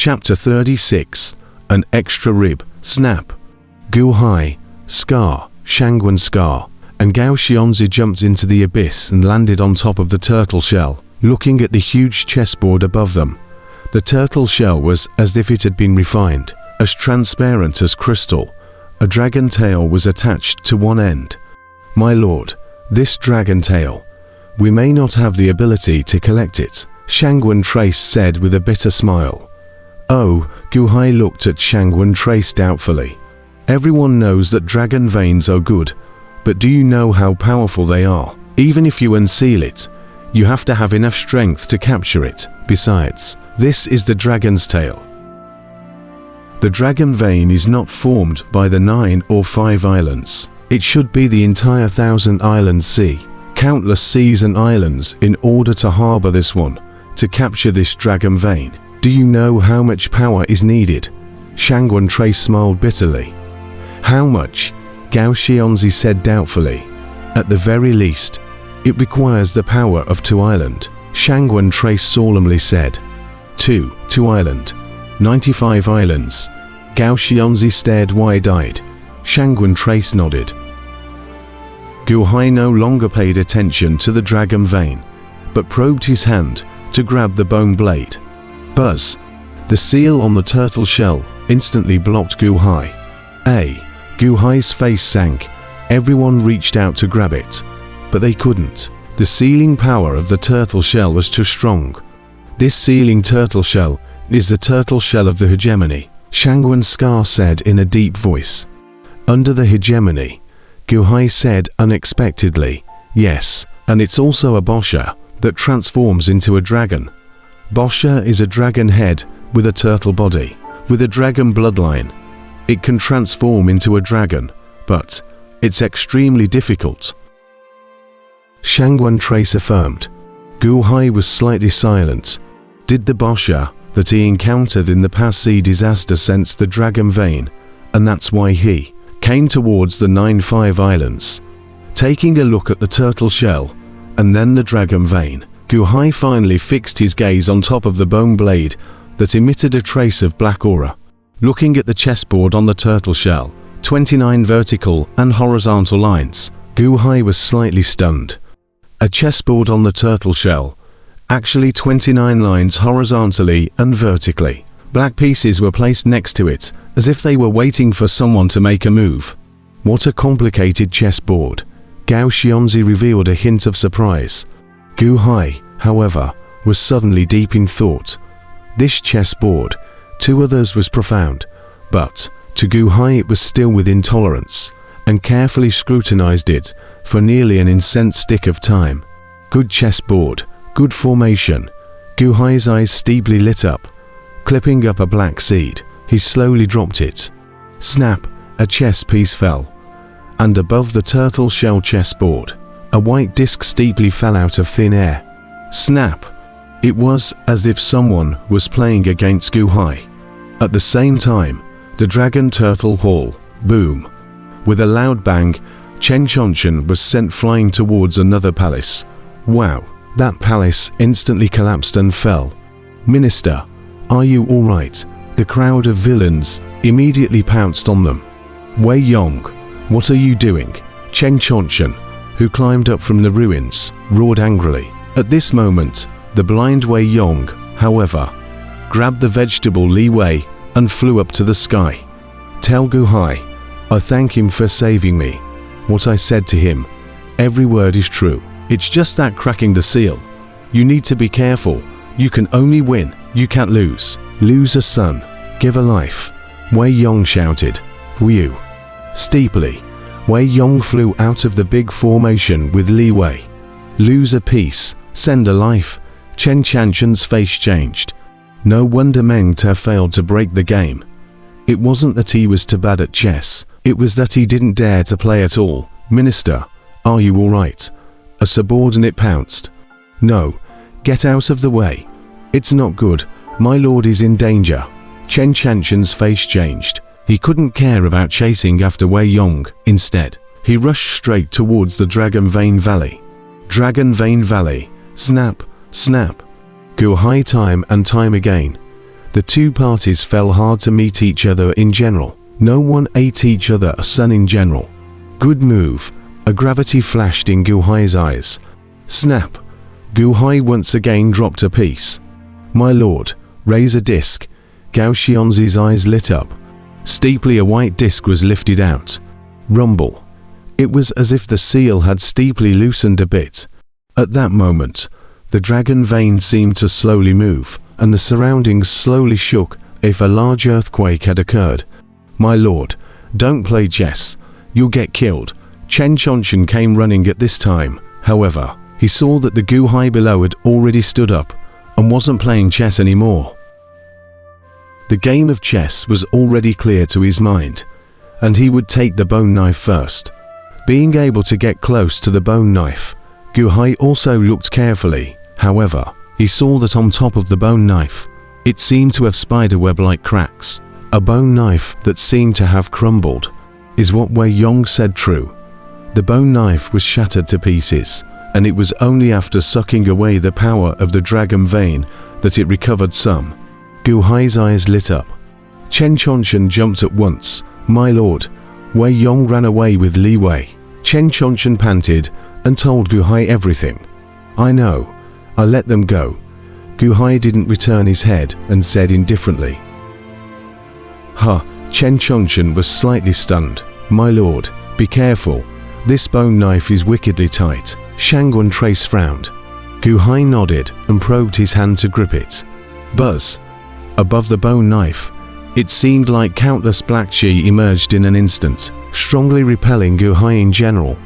Chapter 36. An extra rib. Snap. Gu Hai, Scar, Shangwen Scar, and Gao Xianzi jumped into the abyss and landed on top of the turtle shell, looking at the huge chessboard above them. The turtle shell was as if it had been refined, as transparent as crystal. A dragon tail was attached to one end. "My lord, this dragon tail. We may not have the ability to collect it," Shangwen Trace said with a bitter smile. "Oh," Gu Hai looked at Shangwen Trace doubtfully. "Everyone knows that dragon veins are good, but do you know how powerful they are? Even if you unseal it, you have to have enough strength to capture it. Besides, this is the dragon's tail. The dragon vein is not formed by the 9 or 5 islands. It should be the entire 1,000-island sea, countless seas and islands in order to harbor this one, to capture this dragon vein. Do you know how much power is needed?" Shangwen Trace smiled bitterly. "How much?" Gao Xianzi said doubtfully. "At the very least, it requires the power of 2 island," Shangwen Trace solemnly said. Two island. 95 islands." Gao Xianzi stared wide-eyed. Shangwen Trace nodded. Gu Hai no longer paid attention to the dragon vein, but probed his hand to grab the bone blade. Buzz! The seal on the turtle shell instantly blocked Gu Hai. Gu Hai's face sank. Everyone reached out to grab it, but they couldn't. The sealing power of the turtle shell was too strong. "This sealing turtle shell is the turtle shell of the hegemony," Shangwen Scar said in a deep voice. "Under the hegemony," Gu Hai said unexpectedly. "Yes, and it's also a bosha that transforms into a dragon. Bosha is a dragon head with a turtle body, with a dragon bloodline. It can transform into a dragon, but it's extremely difficult," Shangwen Trace affirmed. Gu Hai was slightly silent. Did the bosha that he encountered in the past sea disaster sense the dragon vein, and that's why he came towards the 9-5 islands? Taking a look at the turtle shell, and then the dragon vein, Gu Hai finally fixed his gaze on top of the bone blade that emitted a trace of black aura. Looking at the chessboard on the turtle shell, 29 vertical and horizontal lines, Gu Hai was slightly stunned. A chessboard on the turtle shell. Actually 29 lines horizontally and vertically. Black pieces were placed next to it, as if they were waiting for someone to make a move. What a complicated chessboard. Gao Xianzi revealed a hint of surprise. Gu Hai, however, was suddenly deep in thought. This chessboard, to others was profound, but to Gu Hai it was still within tolerance, and carefully scrutinized it for nearly an incensed stick of time. Good chessboard, good formation. Gu Hai's eyes steeply lit up. Clipping up a black seed, he slowly dropped it. Snap! A chess piece fell. And above the turtle shell chessboard, a white disc steeply fell out of thin air. Snap! It was as if someone was playing against Gu Hai. At the same time, the dragon turtle hall, boom! With a loud bang, Chen Chonchen was sent flying towards another palace. Wow! That palace instantly collapsed and fell. "Minister, are you alright?" The crowd of villains immediately pounced on them. "Wei Yong, what are you doing?" Chen Chonchen, who climbed up from the ruins, roared angrily. At this moment, the blind Wei Yong, however, grabbed the vegetable Li Wei and flew up to the sky. "Tell Gu Hai, I thank him for saving me. What I said to him, every word is true. It's just that cracking the seal. You need to be careful. You can only win, you can't lose. Lose a son, give a life." Wei Yong shouted. Whew! Steeply, Wei Yong flew out of the big formation with Li Wei. Lose a piece, send a life. Chen Chanchen's face changed. No wonder Meng Te failed to break the game. It wasn't that he was too bad at chess, it was that he didn't dare to play at all. "Minister, are you alright?" A subordinate pounced. "No, get out of the way. It's not good. My lord is in danger." Chen Chanchen's face changed. He couldn't care about chasing after Wei Yong. Instead, he rushed straight towards the Dragon Vein Valley. Dragon Vein Valley. Snap, snap. Gu Hai time and time again. The two parties fell hard to meet each other in general. No one ate each other a son in general. Good move. A gravity flashed in Guhai's eyes. Snap. Guhai once again dropped a piece. My lord, raise a disc. Gao Xianzi's eyes lit up. Steeply a white disc was lifted out. Rumble. It was as if the seal had steeply loosened a bit. At that moment, the dragon vein seemed to slowly move, and the surroundings slowly shook if a large earthquake had occurred. My lord, don't play chess. You'll get killed. Chen Chonchen came running at this time. However, he saw that the Guhai below had already stood up and wasn't playing chess anymore. The game of chess was already clear to his mind, and he would take the bone knife first. Being able to get close to the bone knife, Guhai also looked carefully. However, he saw that on top of the bone knife, it seemed to have spiderweb-like cracks. A bone knife that seemed to have crumbled. Is what Wei Yong said true? The bone knife was shattered to pieces, and it was only after sucking away the power of the dragon vein that it recovered some. Guhai's eyes lit up. Chen Chonchen jumped at once. My lord, Wei Yong ran away with Li Wei. Chen Chonchen panted and told Guhai everything. I know. I let them go. Guhai didn't return his head and said indifferently. Chen Chonchen was slightly stunned. My lord, be careful. This bone knife is wickedly tight. Shangguan Trace frowned. Guhai nodded and probed his hand to grip it. Buzz. Above the bone knife, it seemed like countless black chi emerged in an instant, strongly repelling Guhai in general.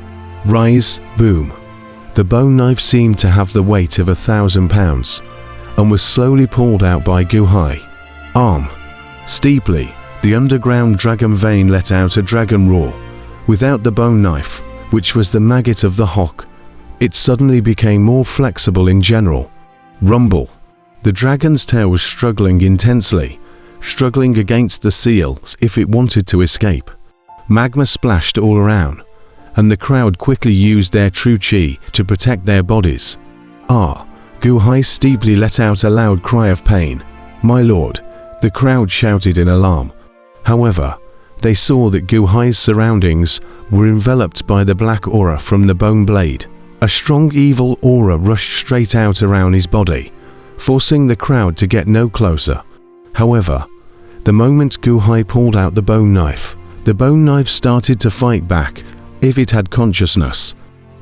Rise, boom. The bone knife seemed to have the weight of 1,000 pounds, and was slowly pulled out by Guhai. Arm. Steeply, the underground dragon vein let out a dragon roar. Without the bone knife, which was the maggot of the hawk, it suddenly became more flexible in general. Rumble. The dragon's tail was struggling intensely, struggling against the seal as if it wanted to escape. Magma splashed all around, and the crowd quickly used their true chi to protect their bodies. Guhai steeply let out a loud cry of pain. My lord, the crowd shouted in alarm. However, they saw that Guhai's surroundings were enveloped by the black aura from the bone blade. A strong evil aura rushed straight out around his body, forcing the crowd to get no closer. However, the moment Guhai pulled out the bone knife started to fight back if it had consciousness.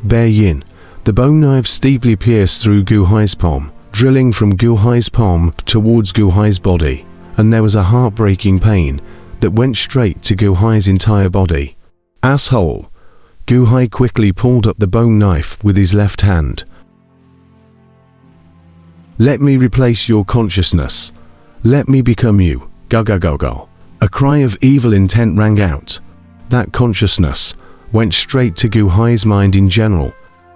Bear Yin. The bone knife steeply pierced through Guhai's palm, drilling from Guhai's palm towards Guhai's body, and there was a heartbreaking pain that went straight to Guhai's entire body. Asshole! Guhai quickly pulled up the bone knife with his left hand. Let me replace your consciousness. Let me become you. Go go go go. A cry of evil intent rang out. That consciousness went straight to Guhai's mind in general.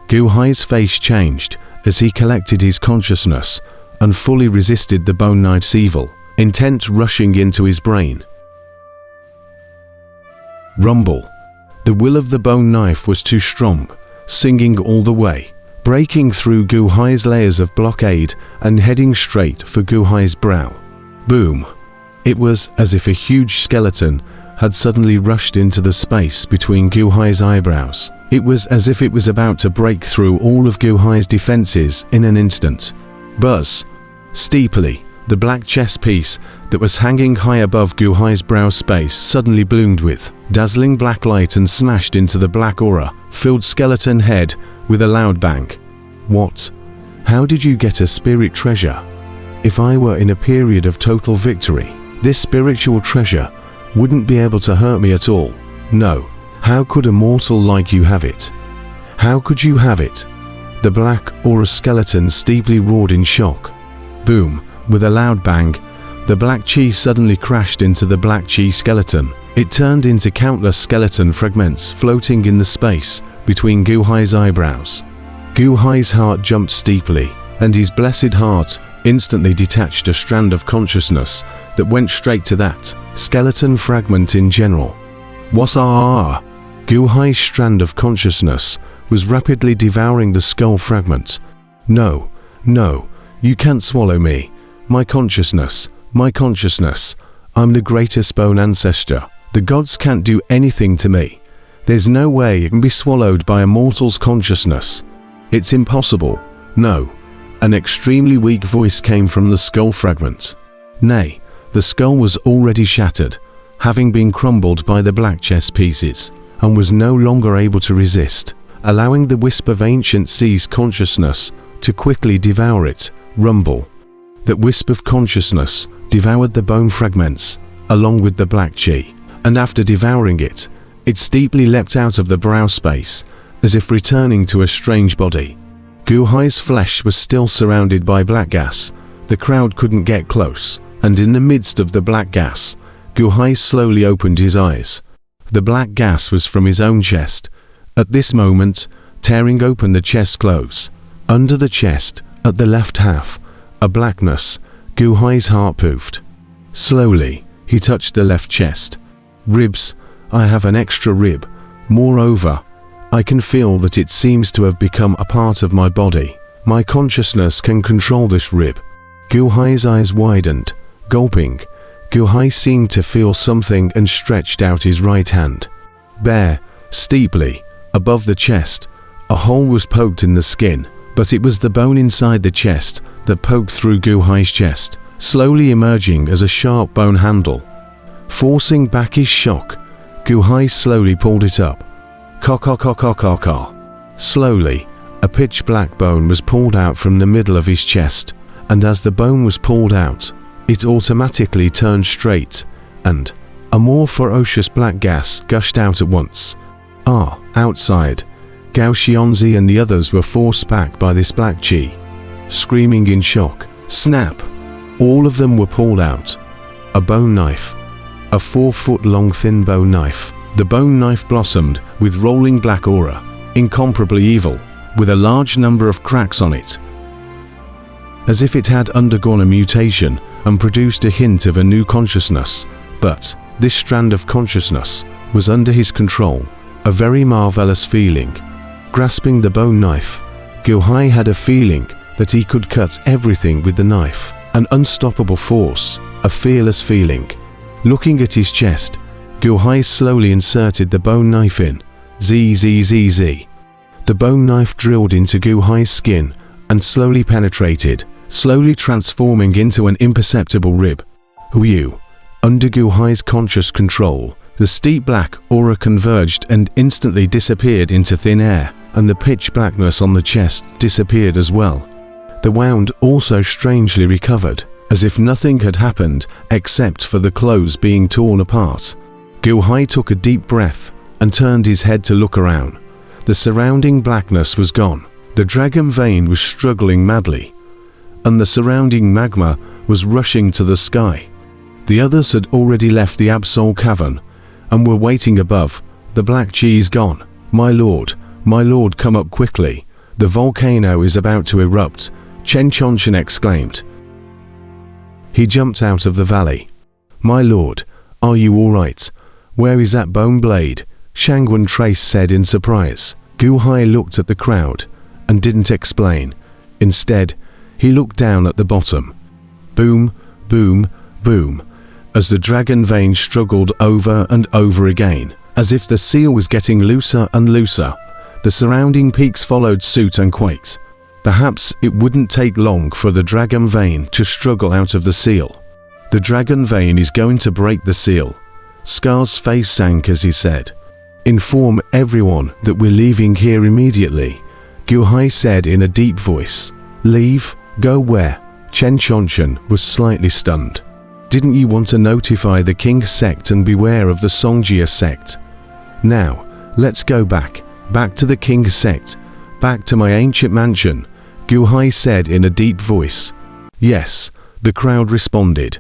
Guhai's face changed as he collected his consciousness and fully resisted the bone knife's evil intent rushing into his brain. Rumble. The will of the bone knife was too strong, singing all the way, breaking through Guhai's layers of blockade and heading straight for Guhai's brow. Boom. It was as if a huge skeleton had suddenly rushed into the space between Guhai's eyebrows. It was as if it was about to break through all of Guhai's defenses in an instant. Buzz. Steeply, the black chess piece that was hanging high above Guhai's brow space suddenly bloomed with dazzling black light and smashed into the black aura, filled skeleton head with a loud bang. What? How did you get a spirit treasure? If I were in a period of total victory, this spiritual treasure wouldn't be able to hurt me at all. No. How could a mortal like you have it? How could you have it? The black aura skeleton steeply roared in shock. Boom. With a loud bang, the black chi suddenly crashed into the black chi skeleton. It turned into countless skeleton fragments floating in the space between Guhai's eyebrows. Guhai's heart jumped steeply, and his blessed heart instantly detached a strand of consciousness that went straight to that skeleton fragment in general. Wasa! Guhai's strand of consciousness was rapidly devouring the skull fragment. No, no, you can't swallow me. My consciousness, My consciousness. I'm the greatest bone ancestor. The gods can't do anything to me. There's no way it can be swallowed by a mortal's consciousness. It's impossible. No. An extremely weak voice came from the skull fragment. Nay, the skull was already shattered, having been crumbled by the black chess pieces, and was no longer able to resist, allowing the wisp of ancient sea's consciousness to quickly devour it. Rumble. That wisp of consciousness devoured the bone fragments, along with the black chi, and after devouring it, it steeply leapt out of the brow space, as if returning to a strange body. Gu Hai's flesh was still surrounded by black gas. The crowd couldn't get close, and in the midst of the black gas, Gu Hai slowly opened his eyes. The black gas was from his own chest. At this moment, tearing open the chest close, under the chest, at the left half, a blackness, Gu Hai's heart poofed. Slowly, he touched the left chest. Ribs. I have an extra rib. Moreover, I can feel that it seems to have become a part of my body. My consciousness can control this rib. Gu Hai's eyes widened, gulping. Gu Hai seemed to feel something and stretched out his right hand. Bare, steeply, above the chest, a hole was poked in the skin, but it was the bone inside the chest that poked through Gu Hai's chest, slowly emerging as a sharp bone handle. Forcing back his shock, Gu Hai slowly pulled it up. Ka. Slowly, a pitch black bone was pulled out from the middle of his chest, and as the bone was pulled out, it automatically turned straight, and a more ferocious black gas gushed out at once. Outside, Gao Xianzi and the others were forced back by this black chi. Screaming in shock, snap! All of them were pulled out. A bone knife. A 4-foot-long thin bone knife. The bone knife blossomed with rolling black aura, incomparably evil, with a large number of cracks on it, as if it had undergone a mutation and produced a hint of a new consciousness. But this strand of consciousness was under his control, a very marvelous feeling. Grasping the bone knife, Gu Hai had a feeling that he could cut everything with the knife, an unstoppable force, a fearless feeling. Looking at his chest, Gu Hai slowly inserted the bone knife in. Z. The bone knife drilled into Gu Hai's skin and slowly penetrated, slowly transforming into an imperceptible rib. Hu. Under Gu Hai's conscious control, the steep black aura converged and instantly disappeared into thin air, and the pitch blackness on the chest disappeared as well. The wound also strangely recovered, as if nothing had happened except for the clothes being torn apart. Gu Hai took a deep breath and turned his head to look around. The surrounding blackness was gone. The dragon vein was struggling madly, and the surrounding magma was rushing to the sky. The others had already left the Absol cavern and were waiting above. The black chi is gone. My lord, come up quickly. The volcano is about to erupt, Chen Chonchen exclaimed. He jumped out of the valley. My lord, are you all right? Where is that bone blade? Shangwen Trace said in surprise. Gu Hai looked at the crowd and didn't explain. Instead, he looked down at the bottom. Boom, boom, boom, as the dragon vein struggled over and over again, as if the seal was getting looser and looser. The surrounding peaks followed suit and quaked. Perhaps it wouldn't take long for the dragon vein to struggle out of the seal. The dragon vein is going to break the seal. Scar's face sank as he said. Inform everyone that we're leaving here immediately, Gu Hai said in a deep voice. Leave? Go where? Chen Chonchen was slightly stunned. Didn't you want to notify the King sect and beware of the Songjia sect? Now, let's go back to the King sect, back to my ancient mansion, Gu Hai said in a deep voice. Yes, the crowd responded.